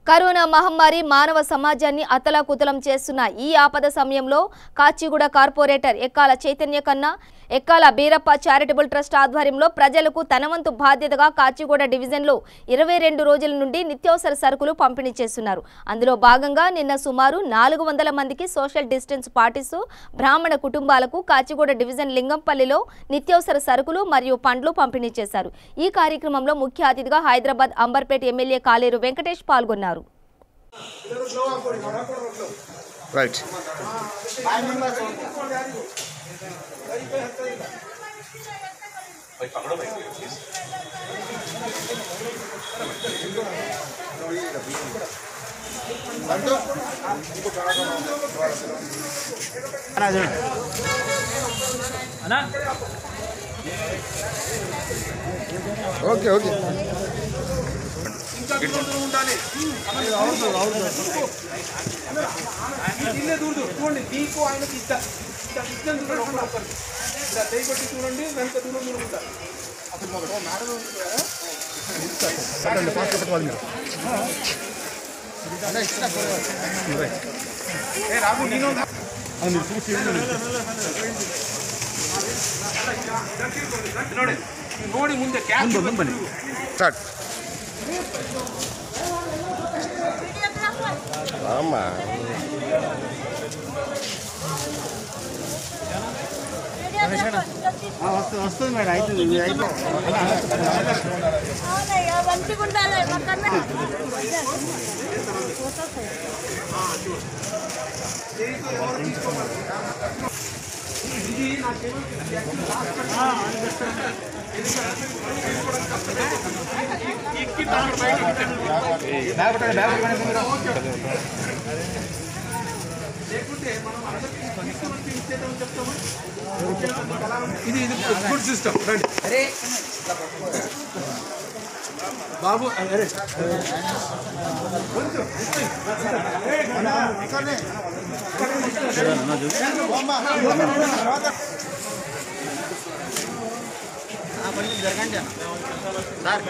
Corona మహమ్మారి మానవ సమాజాన్ని అతలాకుతలం చేస్తున్న ఈ ఆపద సమయంలో కాచిగూడ కార్పొరేటర్ ఎక్కాల చైతన్య కన్నా ఎక్కాల బీరప్ప చారిటబుల్ ట్రస్ట్ ఆధ్వర్యంలో ప్రజలకు తనవంతు బాధ్యతగా కాచిగూడ డివిజన్లో 22 రోజుల నుండి నిత్యావసర సరుకులు పంపిణీ చేస్తున్నారు. అందులో భాగంగా నిన్న సుమారు 400 మందికి సోషల్ డిస్టెన్స్ పాటిస్తూ బ్రాహ్మణ కుటుంబాలకు కాచిగూడ డివిజన్ లింగంపల్లిలో నిత్యావసర సరుకులు మరియు పండ్లు పంపిణీ చేశారు. ఈ కార్యక్రమంలో ముఖ్య అతిథిగా హైదరాబాద్ అంబర్పేట ఎమ్మెల్యే కాలేరు వెంకటేష్ పాల్గొన్నారు. Right. Okay, okay. Start. Mama. వస్తుంది మేడం అయితే ఇది గుడ్ సిస్టమ్ రండి బాబు అరే జరగండి సార్.